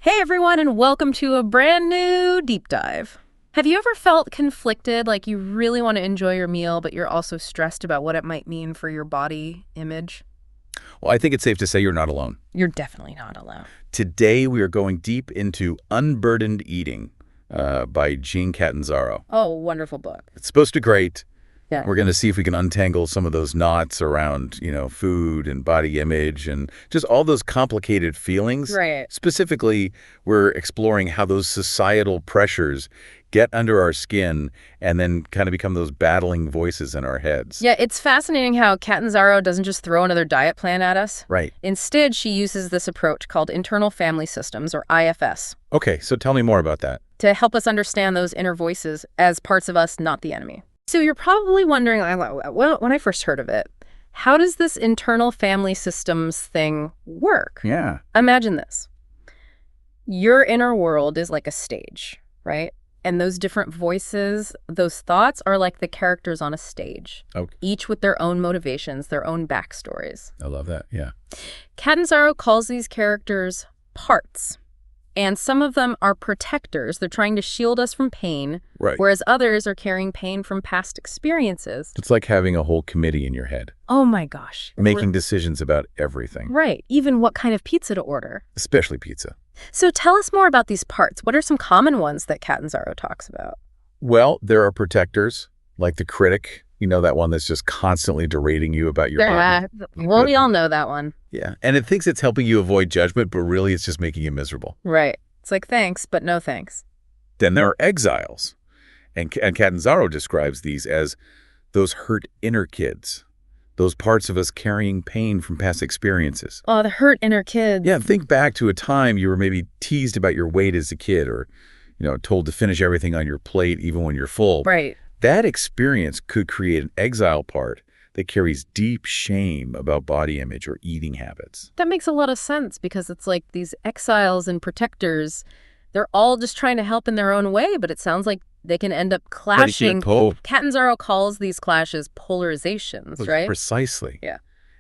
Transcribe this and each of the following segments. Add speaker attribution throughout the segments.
Speaker 1: Hey everyone, and welcome to a brand new deep dive. Have you ever felt conflicted, like you really want to enjoy your meal, but you're also stressed about what it might mean for your body image?
Speaker 2: Well, I think it's safe to say you're not alone.
Speaker 1: You're definitely not alone.
Speaker 2: Today, we are going deep into Unburdened Eating by Jeanne Catanzaro.
Speaker 1: Oh, wonderful book.
Speaker 2: It's supposed to be great.
Speaker 1: Yeah.
Speaker 2: We're going to see if we can untangle some of those knots around, food and body image and just all those complicated feelings.
Speaker 1: Right.
Speaker 2: Specifically, we're exploring how those societal pressures get under our skin and then kind of become those battling voices in our heads.
Speaker 1: Yeah, it's fascinating how Catanzaro doesn't just throw another diet plan at us.
Speaker 2: Right.
Speaker 1: Instead, she uses this approach called internal family systems, or IFS,
Speaker 2: Okay, so tell me more about that.
Speaker 1: to help us understand those inner voices as parts of us, not the enemy. So you're probably wondering, well, when I first heard of it, how does this internal family systems thing work?
Speaker 2: Yeah.
Speaker 1: Imagine this. Your inner world is like a stage, right? And those different voices, those thoughts are like the characters on a stage,
Speaker 2: Okay.
Speaker 1: each with their own motivations, their own backstories.
Speaker 2: I love that. Yeah.
Speaker 1: Catanzaro calls these characters parts. And some of them are protectors. They're trying to shield us from pain,
Speaker 2: Right.
Speaker 1: whereas others are carrying pain from past experiences.
Speaker 2: It's like having a whole committee in your head,
Speaker 1: Oh my gosh.
Speaker 2: making decisions about everything,
Speaker 1: Right. Even what kind of pizza to order.
Speaker 2: especially pizza.
Speaker 1: So tell us more about these parts. What are some common ones that Catanzaro talks about?
Speaker 2: Well, there are protectors, like the critic, that one that's just constantly berating you about your body.
Speaker 1: Well, we all know that one.
Speaker 2: Yeah. And it thinks it's helping you avoid judgment, but really it's just making you miserable.
Speaker 1: Right. It's like, thanks, but no thanks.
Speaker 2: Then there are exiles. And Catanzaro describes these as those hurt inner kids, those parts of us carrying pain from past experiences.
Speaker 1: Oh, the hurt inner kids.
Speaker 2: Yeah, think back to a time you were maybe teased about your weight as a kid or, told to finish everything on your plate even when you're full.
Speaker 1: Right.
Speaker 2: That experience could create an exile part that carries deep shame about body image or eating habits.
Speaker 1: That makes a lot of sense because it's like these exiles and protectors, they're all just trying to help in their own way, but it sounds like they can end up clashing. Catanzaro calls these clashes polarizations, right?
Speaker 2: Precisely.
Speaker 1: Yeah.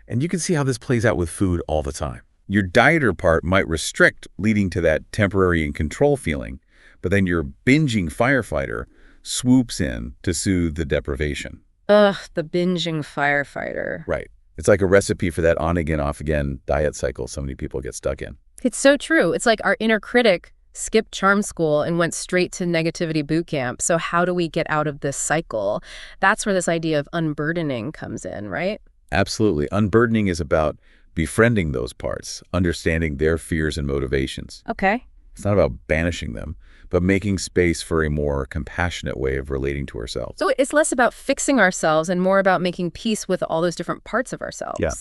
Speaker 2: And you can see how this plays out with food all the time. Your dieter part might restrict, leading to that temporary and control feeling, but then your binging firefighter swoops in to soothe the deprivation.
Speaker 1: Ugh, the binging firefighter.
Speaker 2: Right. It's like a recipe for that on-again, off-again diet cycle so many people get stuck in.
Speaker 1: It's so true. It's like our inner critic skipped charm school and went straight to negativity boot camp. So how do we get out of this cycle? That's where this idea of unburdening comes in, right?
Speaker 2: Absolutely. Unburdening is about befriending those parts, understanding their fears and motivations.
Speaker 1: Okay.
Speaker 2: It's not about banishing them, but making space for a more compassionate way of relating to ourselves.
Speaker 1: So it's less about fixing ourselves and more about making peace with all those different parts of ourselves.
Speaker 2: Yeah.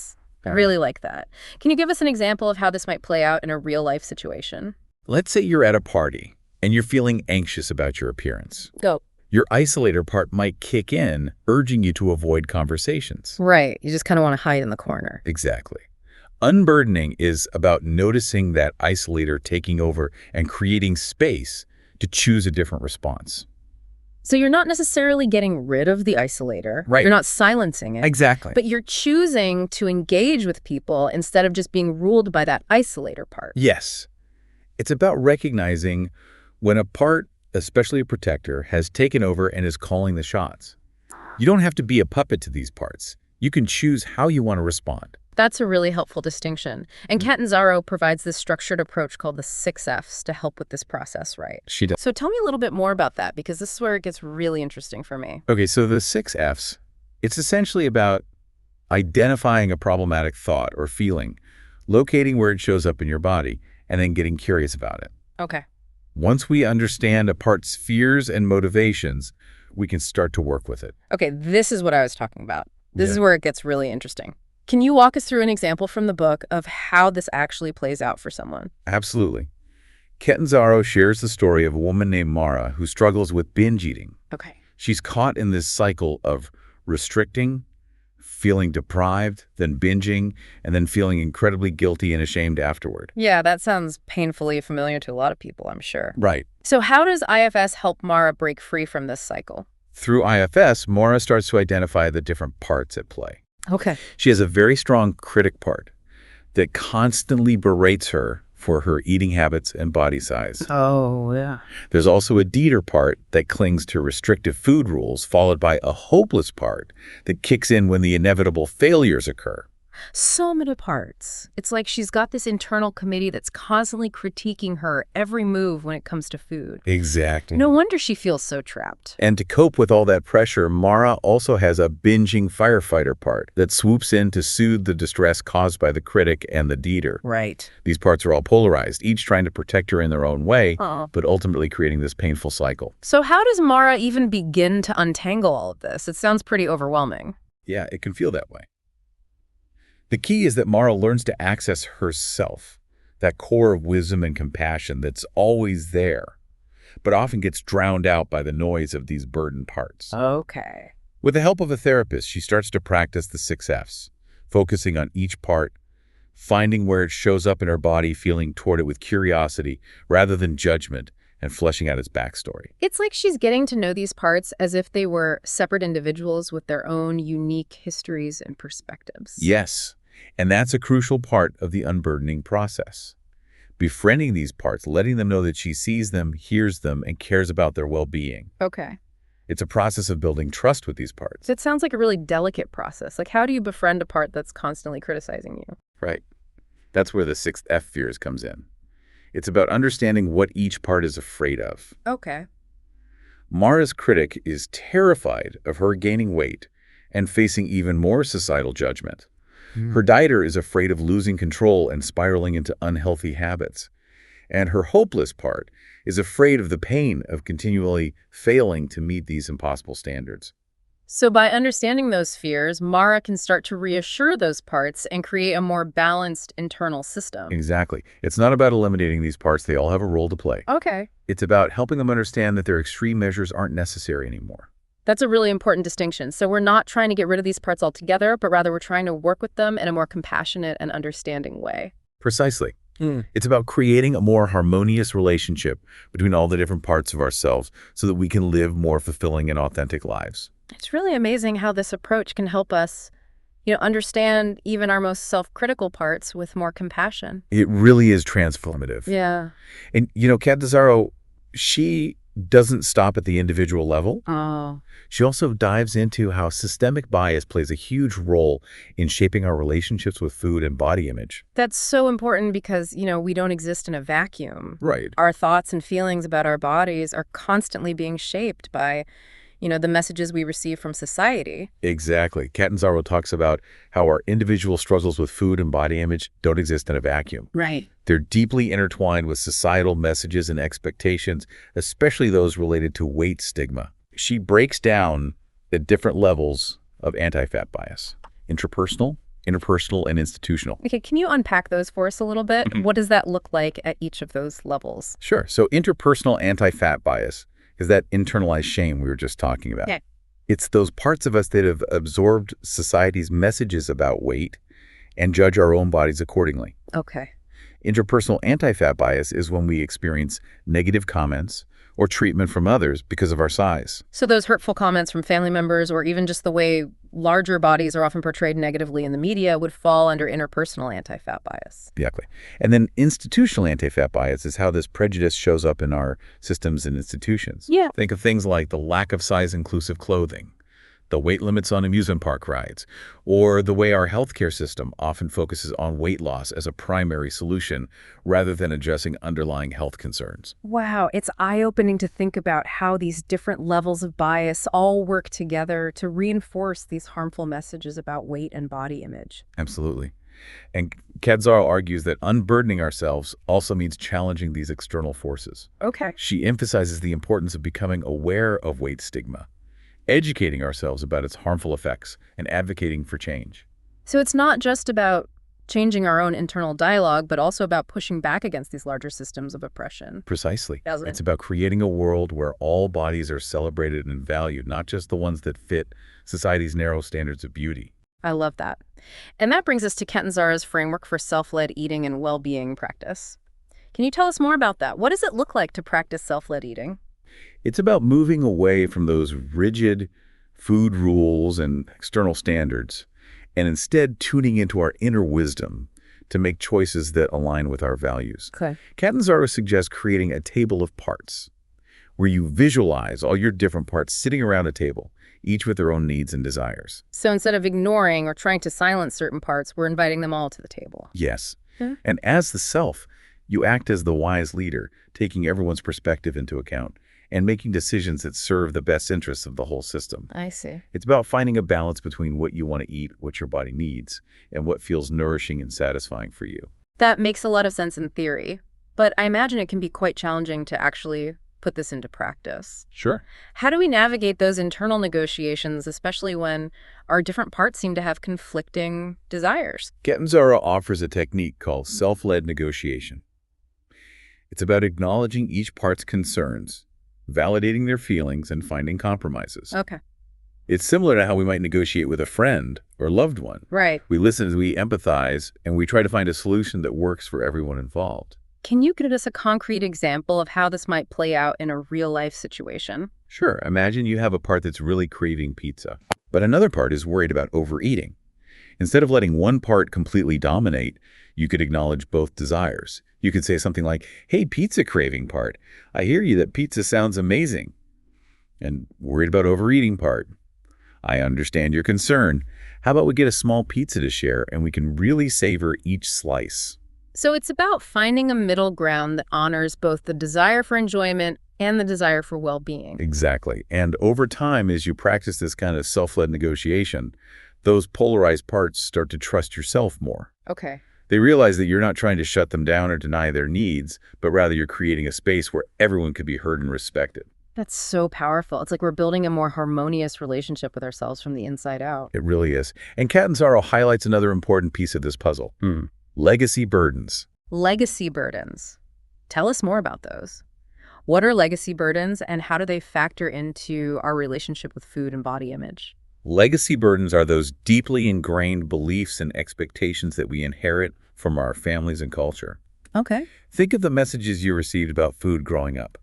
Speaker 1: I really like that. Can you give us an example of how this might play out in a real life situation?
Speaker 2: Let's say you're at a party and you're feeling anxious about your appearance.
Speaker 1: Go.
Speaker 2: Your isolator part might kick in, urging you to avoid conversations.
Speaker 1: Right. You just kind of want to hide in the corner.
Speaker 2: Exactly. Unburdening is about noticing that isolator taking over and creating space to choose a different response.
Speaker 1: So you're not necessarily getting rid of the isolator.
Speaker 2: Right.
Speaker 1: You're not silencing it.
Speaker 2: Exactly.
Speaker 1: But you're choosing to engage with people instead of just being ruled by that isolator part.
Speaker 2: Yes. It's about recognizing when a part, especially a protector, has taken over and is calling the shots. You don't have to be a puppet to these parts. You can choose how you want to respond.
Speaker 1: That's a really helpful distinction. And Catanzaro provides this structured approach called the 6 Fs to help with this process, right?
Speaker 2: She does.
Speaker 1: So tell me a little bit more about that, because this is where it gets really interesting for me.
Speaker 2: Okay, so the 6 Fs, it's essentially about identifying a problematic thought or feeling, locating where it shows up in your body, and then getting curious about it.
Speaker 1: Okay.
Speaker 2: Once we understand a part's fears and motivations, we can start to work with it.
Speaker 1: Okay, this is what I was talking about. This is
Speaker 2: Yeah.
Speaker 1: where it gets really interesting. Can you walk us through an example from the book of how this actually plays out for someone?
Speaker 2: Absolutely. Catanzaro shares the story of a woman named Mara who struggles with binge eating.
Speaker 1: Okay.
Speaker 2: She's caught in this cycle of restricting, feeling deprived, then binging, and then feeling incredibly guilty and ashamed afterward.
Speaker 1: Yeah, that sounds painfully familiar to a lot of people, I'm sure.
Speaker 2: Right.
Speaker 1: So how does IFS help Mara break free from this cycle?
Speaker 2: Through IFS, Mara starts to identify the different parts at play.
Speaker 1: Okay.
Speaker 2: She has a very strong critic part that constantly berates her for her eating habits and body size.
Speaker 1: Oh, yeah.
Speaker 2: There's also a Dieter part that clings to restrictive food rules, followed by a hopeless part that kicks in when the inevitable failures occur.
Speaker 1: So many parts. It's like she's got this internal committee that's constantly critiquing her every move when it comes to food.
Speaker 2: Exactly.
Speaker 1: No wonder she feels so trapped.
Speaker 2: And to cope with all that pressure, Mara also has a binging firefighter part that swoops in to soothe the distress caused by the critic and the Dieter.
Speaker 1: Right.
Speaker 2: These parts are all polarized, each trying to protect her in their own way, but ultimately creating this painful cycle.
Speaker 1: So how does Mara even begin to untangle all of this? It sounds pretty overwhelming.
Speaker 2: Yeah, it can feel that way. The key is that Mara learns to access herself, that core of wisdom and compassion that's always there, but often gets drowned out by the noise of these burdened parts.
Speaker 1: Okay.
Speaker 2: With the help of a therapist, she starts to practice the 6 Fs, focusing on each part, finding where it shows up in her body, feeling toward it with curiosity rather than judgment, and fleshing out its backstory.
Speaker 1: It's like she's getting to know these parts as if they were separate individuals with their own unique histories and perspectives.
Speaker 2: Yes, and that's a crucial part of the unburdening process. Befriending these parts, letting them know that she sees them, hears them, and cares about their well-being.
Speaker 1: Okay.
Speaker 2: It's a process of building trust with these parts.
Speaker 1: It sounds like a really delicate process. Like, how do you befriend a part that's constantly criticizing you?
Speaker 2: Right. That's where the 6th F fears comes in. It's about understanding what each part is afraid of.
Speaker 1: Okay.
Speaker 2: Mara's critic is terrified of her gaining weight and facing even more societal judgment. Her dieter is afraid of losing control and spiraling into unhealthy habits. And her hopeless part is afraid of the pain of continually failing to meet these impossible standards.
Speaker 1: So by understanding those fears, Mara can start to reassure those parts and create a more balanced internal system.
Speaker 2: Exactly. It's not about eliminating these parts. They all have a role to play.
Speaker 1: Okay.
Speaker 2: It's about helping them understand that their extreme measures aren't necessary anymore.
Speaker 1: That's a really important distinction. So we're not trying to get rid of these parts altogether, but rather we're trying to work with them in a more compassionate and understanding way.
Speaker 2: Precisely. It's about creating a more harmonious relationship between all the different parts of ourselves so that we can live more fulfilling and authentic lives.
Speaker 1: It's really amazing how this approach can help us, understand even our most self-critical parts with more compassion.
Speaker 2: It really is transformative.
Speaker 1: Yeah.
Speaker 2: And, Catanzaro, she doesn't stop at the individual level.
Speaker 1: Oh.
Speaker 2: She also dives into how systemic bias plays a huge role in shaping our relationships with food and body image.
Speaker 1: That's so important because, we don't exist in a vacuum.
Speaker 2: Right.
Speaker 1: Our thoughts and feelings about our bodies are constantly being shaped by, the messages we receive from society.
Speaker 2: Exactly. Catanzaro talks about how our individual struggles with food and body image don't exist in a vacuum.
Speaker 1: Right.
Speaker 2: They're deeply intertwined with societal messages and expectations, especially those related to weight stigma. She breaks down the different levels of anti-fat bias: intrapersonal, interpersonal, and institutional.
Speaker 1: Okay, can you unpack those for us a little bit? What does that look like at each of those levels?
Speaker 2: Sure. So interpersonal anti-fat bias is that internalized shame we were just talking about.
Speaker 1: Yeah.
Speaker 2: It's those parts of us that have absorbed society's messages about weight and judge our own bodies accordingly.
Speaker 1: Okay.
Speaker 2: Interpersonal anti-fat bias is when we experience negative comments or treatment from others because of our size.
Speaker 1: So those hurtful comments from family members or even just the way larger bodies are often portrayed negatively in the media would fall under interpersonal anti-fat bias.
Speaker 2: Exactly. And then institutional anti-fat bias is how this prejudice shows up in our systems and institutions.
Speaker 1: Yeah.
Speaker 2: Think of things like the lack of size-inclusive clothing, the weight limits on amusement park rides, or the way our healthcare system often focuses on weight loss as a primary solution rather than addressing underlying health concerns.
Speaker 1: Wow, it's eye-opening to think about how these different levels of bias all work together to reinforce these harmful messages about weight and body image.
Speaker 2: Absolutely. And Catanzaro argues that unburdening ourselves also means challenging these external forces.
Speaker 1: Okay.
Speaker 2: She emphasizes the importance of becoming aware of weight stigma, educating ourselves about its harmful effects, and advocating for change.
Speaker 1: So it's not just about changing our own internal dialogue, but also about pushing back against these larger systems of oppression.
Speaker 2: Precisely.
Speaker 1: That's it.
Speaker 2: It's about creating a world where all bodies are celebrated and valued, not just the ones that fit society's narrow standards of beauty.
Speaker 1: I love that. And that brings us to Catanzaro's framework for self-led eating and well-being practice. Can you tell us more about that? What does it look like to practice self-led eating?
Speaker 2: It's about moving away from those rigid food rules and external standards and instead tuning into our inner wisdom to make choices that align with our values.
Speaker 1: Okay.
Speaker 2: Catanzaro suggests creating a table of parts, where you visualize all your different parts sitting around a table, each with their own needs and desires.
Speaker 1: So instead of ignoring or trying to silence certain parts, we're inviting them all to the table.
Speaker 2: Yes.
Speaker 1: Yeah.
Speaker 2: And as the self, you act as the wise leader, taking everyone's perspective into account and making decisions that serve the best interests of the whole system.
Speaker 1: I see.
Speaker 2: It's about finding a balance between what you want to eat, what your body needs, and what feels nourishing and satisfying for you.
Speaker 1: That makes a lot of sense in theory, but I imagine it can be quite challenging to actually put this into practice.
Speaker 2: Sure.
Speaker 1: How do we navigate those internal negotiations, especially when our different parts seem to have conflicting desires?
Speaker 2: Catanzaro offers a technique called self-led negotiation. It's about acknowledging each part's concerns, validating their feelings, and finding compromises.
Speaker 1: Okay.
Speaker 2: It's similar to how we might negotiate with a friend or loved one.
Speaker 1: Right.
Speaker 2: We listen, we empathize, and we try to find a solution that works for everyone involved.
Speaker 1: Can you give us a concrete example of how this might play out in a real-life situation?
Speaker 2: Sure, imagine you have a part that's really craving pizza, but another part is worried about overeating. Instead of letting one part completely dominate, you could acknowledge both desires. You could say something like, "Hey, pizza craving part, I hear you that pizza sounds amazing." And worried about overeating part, "I understand your concern. How about we get a small pizza to share and we can really savor each slice?"
Speaker 1: So it's about finding a middle ground that honors both the desire for enjoyment and the desire for well-being.
Speaker 2: Exactly. And over time, as you practice this kind of self-led negotiation, those polarized parts start to trust yourself more.
Speaker 1: Okay.
Speaker 2: They realize that you're not trying to shut them down or deny their needs, but rather you're creating a space where everyone could be heard and respected.
Speaker 1: That's so powerful. It's like we're building a more harmonious relationship with ourselves from the inside out.
Speaker 2: It really is. And Catanzaro highlights another important piece of this puzzle. Legacy burdens.
Speaker 1: Legacy burdens. Tell us more about those. What are legacy burdens and how do they factor into our relationship with food and body image?
Speaker 2: Legacy burdens are those deeply ingrained beliefs and expectations that we inherit from our families and culture.
Speaker 1: Okay.
Speaker 2: Think of the messages you received about food growing up.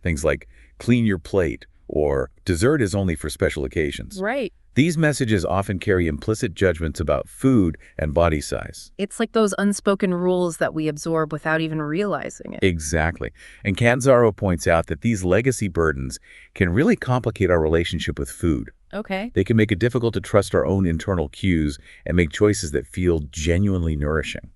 Speaker 2: Things like, clean your plate, or dessert is only for special occasions.
Speaker 1: Right.
Speaker 2: These messages often carry implicit judgments about food and body size.
Speaker 1: It's like those unspoken rules that we absorb without even realizing it.
Speaker 2: Exactly. And Catanzaro points out that these legacy burdens can really complicate our relationship with food.
Speaker 1: Okay.
Speaker 2: They can make it difficult to trust our own internal cues and make choices that feel genuinely nourishing.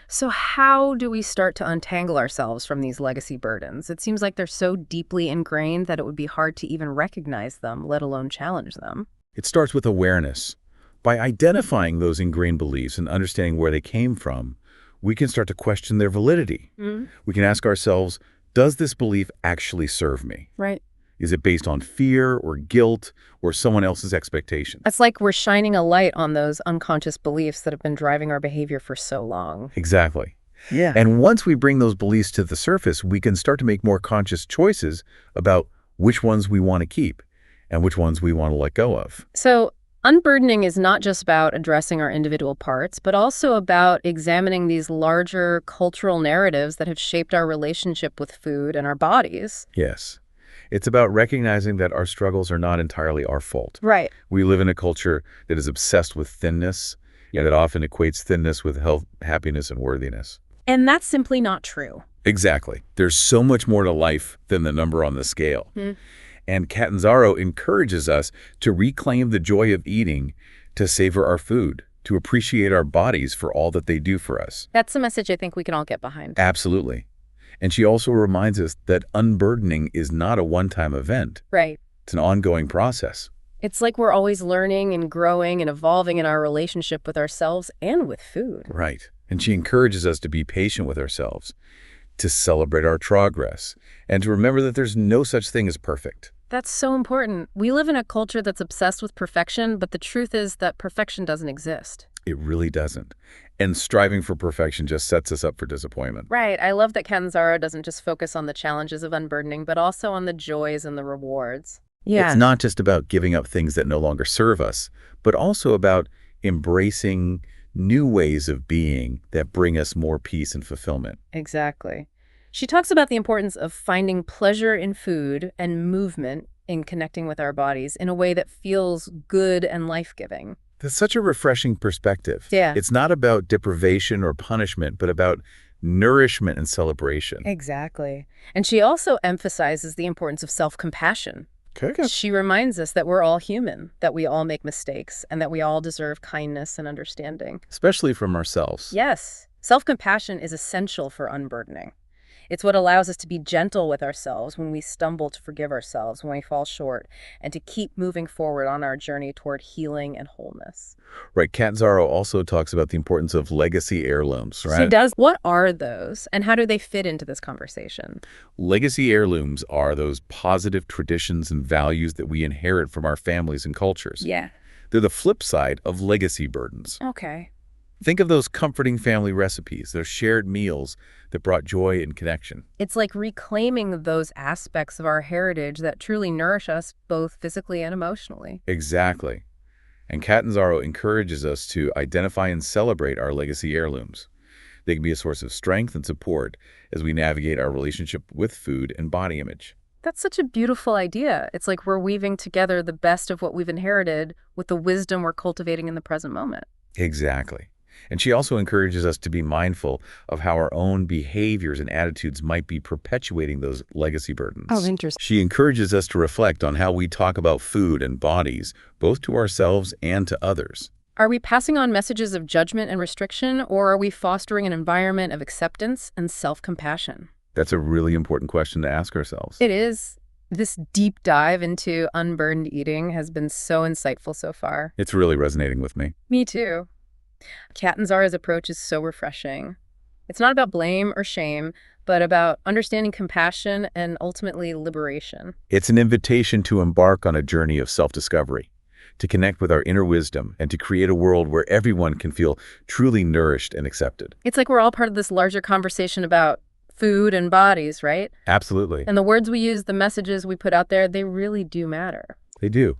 Speaker 1: So how do we start to untangle ourselves from these legacy burdens? It seems like they're so deeply ingrained that it would be hard to even recognize them, let alone challenge them.
Speaker 2: It starts with awareness. By identifying those ingrained beliefs and understanding where they came from, we can start to question their validity. We can ask ourselves, does this belief actually serve me?
Speaker 1: Right.
Speaker 2: Is it based on fear or guilt or someone else's expectations?
Speaker 1: It's like we're shining a light on those unconscious beliefs that have been driving our behavior for so long.
Speaker 2: Exactly.
Speaker 1: Yeah.
Speaker 2: And once we bring those beliefs to the surface, we can start to make more conscious choices about which ones we want to keep and which ones we want to let go of.
Speaker 1: So unburdening is not just about addressing our individual parts, but also about examining these larger cultural narratives that have shaped our relationship with food and our bodies.
Speaker 2: Yes. It's about recognizing that our struggles are not entirely our fault.
Speaker 1: Right.
Speaker 2: We live in a culture that is obsessed with thinness, and that often equates thinness with health, happiness, and worthiness.
Speaker 1: And that's simply not true.
Speaker 2: Exactly. There's so much more to life than the number on the scale. And Catanzaro encourages us to reclaim the joy of eating, to savor our food, to appreciate our bodies for all that they do for us.
Speaker 1: That's a message I think we can all get behind.
Speaker 2: Absolutely. And she also reminds us that unburdening is not a one-time event.
Speaker 1: Right.
Speaker 2: It's an ongoing process.
Speaker 1: It's like we're always learning and growing and evolving in our relationship with ourselves and with food.
Speaker 2: Right. And she encourages us to be patient with ourselves, to celebrate our progress, and to remember that there's no such thing as perfect.
Speaker 1: That's so important. We live in a culture that's obsessed with perfection, but the truth is that perfection doesn't exist.
Speaker 2: It really doesn't. And striving for perfection just sets us up for disappointment.
Speaker 1: Right. I love that Catanzaro doesn't just focus on the challenges of unburdening, but also on the joys and the rewards.
Speaker 2: It's not just about giving up things that no longer serve us, but also about embracing new ways of being that bring us more peace and fulfillment.
Speaker 1: Exactly. She talks about the importance of finding pleasure in food and movement in connecting with our bodies in a way that feels good and life-giving.
Speaker 2: That's such a refreshing perspective.
Speaker 1: Yeah.
Speaker 2: It's not about deprivation or punishment, but about nourishment and celebration.
Speaker 1: Exactly. And she also emphasizes the importance of self-compassion.
Speaker 2: Okay.
Speaker 1: She reminds us that we're all human, that we all make mistakes, and that we all deserve kindness and understanding.
Speaker 2: Especially from ourselves.
Speaker 1: Yes, self-compassion is essential for unburdening. It's what allows us to be gentle with ourselves when we stumble, to forgive ourselves when we fall short, and to keep moving forward on our journey toward healing and wholeness.
Speaker 2: Right. Catanzaro also talks about the importance of legacy heirlooms, right?
Speaker 1: She does. What are those, and how do they fit into this conversation?
Speaker 2: Legacy heirlooms are those positive traditions and values that we inherit from our families and cultures.
Speaker 1: Yeah.
Speaker 2: They're the flip side of legacy burdens.
Speaker 1: Okay.
Speaker 2: Think of those comforting family recipes, those shared meals that brought joy and connection.
Speaker 1: It's like reclaiming those aspects of our heritage that truly nourish us both physically and emotionally.
Speaker 2: Exactly. And Catanzaro encourages us to identify and celebrate our legacy heirlooms. They can be a source of strength and support as we navigate our relationship with food and body image.
Speaker 1: That's such a beautiful idea. It's like we're weaving together the best of what we've inherited with the wisdom we're cultivating in the present moment.
Speaker 2: Exactly. And she also encourages us to be mindful of how our own behaviors and attitudes might be perpetuating those legacy burdens.
Speaker 1: Oh, interesting.
Speaker 2: She encourages us to reflect on how we talk about food and bodies, both to ourselves and to others.
Speaker 1: Are we passing on messages of judgment and restriction, or are we fostering an environment of acceptance and self-compassion?
Speaker 2: That's a really important question to ask ourselves.
Speaker 1: It is. This deep dive into unburdened eating has been so insightful so far.
Speaker 2: It's really resonating with me.
Speaker 1: Me too. Catanzaro's approach is so refreshing. It's not about blame or shame, but about understanding compassion and ultimately liberation.
Speaker 2: It's an invitation to embark on a journey of self-discovery, to connect with our inner wisdom, and to create a world where everyone can feel truly nourished and accepted.
Speaker 1: It's like we're all part of this larger conversation about food and bodies, right?
Speaker 2: Absolutely.
Speaker 1: And the words we use, the messages we put out there, they really do matter.
Speaker 2: They do.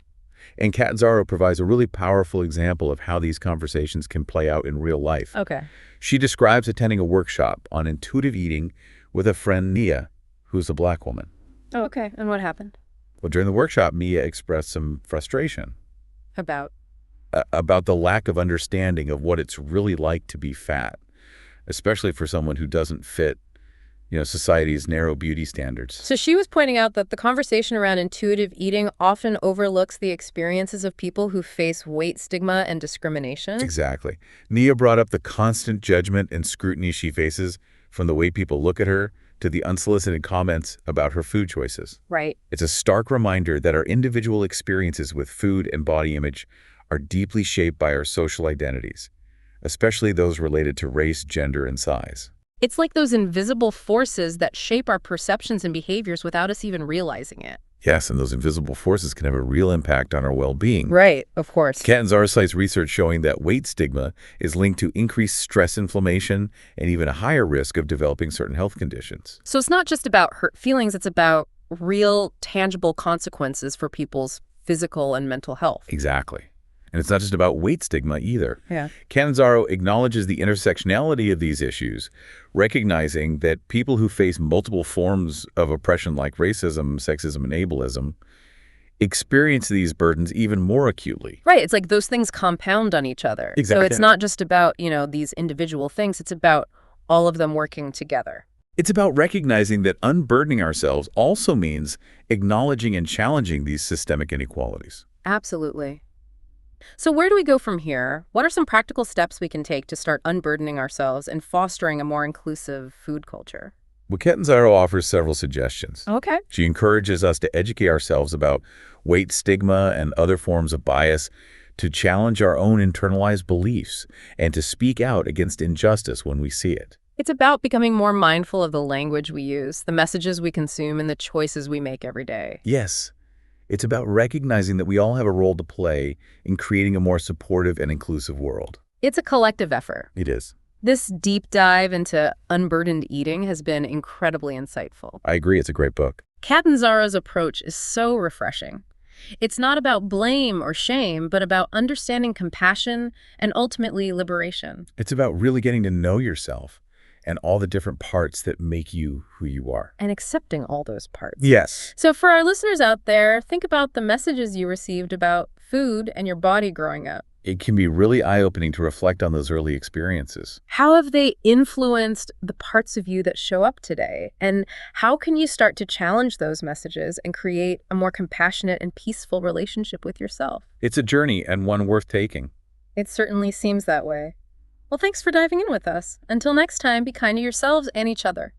Speaker 2: And Catanzaro provides a really powerful example of how these conversations can play out in real life.
Speaker 1: Okay.
Speaker 2: She describes attending a workshop on intuitive eating with a friend, Nia, who's a Black woman.
Speaker 1: Oh, okay. And what happened?
Speaker 2: Well, during the workshop, Mia expressed some frustration
Speaker 1: About
Speaker 2: the lack of understanding of what it's really like to be fat, especially for someone who doesn't fit society's narrow beauty standards.
Speaker 1: So she was pointing out that the conversation around intuitive eating often overlooks the experiences of people who face weight stigma and discrimination.
Speaker 2: Exactly. Nia brought up the constant judgment and scrutiny she faces, from the way people look at her to the unsolicited comments about her food choices.
Speaker 1: Right.
Speaker 2: It's a stark reminder that our individual experiences with food and body image are deeply shaped by our social identities, especially those related to race, gender, and size.
Speaker 1: It's like those invisible forces that shape our perceptions and behaviors without us even realizing it.
Speaker 2: Yes, and those invisible forces can have a real impact on our well-being.
Speaker 1: Right, of course.
Speaker 2: Catanzaro cites research showing that weight stigma is linked to increased stress, inflammation, and even a higher risk of developing certain health conditions.
Speaker 1: So it's not just about hurt feelings, it's about real, tangible consequences for people's physical and mental health.
Speaker 2: Exactly. And it's not just about weight stigma either.
Speaker 1: Yeah.
Speaker 2: Catanzaro acknowledges the intersectionality of these issues, recognizing that people who face multiple forms of oppression like racism, sexism, and ableism experience these burdens even more acutely.
Speaker 1: Right. It's like those things compound on each other.
Speaker 2: Exactly.
Speaker 1: So it's not just about, these individual things. It's about all of them working together.
Speaker 2: It's about recognizing that unburdening ourselves also means acknowledging and challenging these systemic inequalities.
Speaker 1: Absolutely. So where do we go from here? What are some practical steps we can take to start unburdening ourselves and fostering a more inclusive food culture?
Speaker 2: Well, Catanzaro offers several suggestions.
Speaker 1: Okay.
Speaker 2: She encourages us to educate ourselves about weight stigma and other forms of bias, to challenge our own internalized beliefs, and to speak out against injustice when we see it.
Speaker 1: It's about becoming more mindful of the language we use, the messages we consume, and the choices we make every day.
Speaker 2: Yes. It's about recognizing that we all have a role to play in creating a more supportive and inclusive world.
Speaker 1: It's a collective effort.
Speaker 2: It is.
Speaker 1: This deep dive into unburdened eating has been incredibly insightful.
Speaker 2: I agree. It's a great book.
Speaker 1: Catanzaro's approach is so refreshing. It's not about blame or shame, but about understanding compassion and ultimately liberation.
Speaker 2: It's about really getting to know yourself and all the different parts that make you who you are.
Speaker 1: And accepting all those parts.
Speaker 2: Yes.
Speaker 1: So for our listeners out there, think about the messages you received about food and your body growing up.
Speaker 2: It can be really eye-opening to reflect on those early experiences.
Speaker 1: How have they influenced the parts of you that show up today? And how can you start to challenge those messages and create a more compassionate and peaceful relationship with yourself?
Speaker 2: It's a journey and one worth taking.
Speaker 1: It certainly seems that way. Well, thanks for diving in with us. Until next time, be kind to yourselves and each other.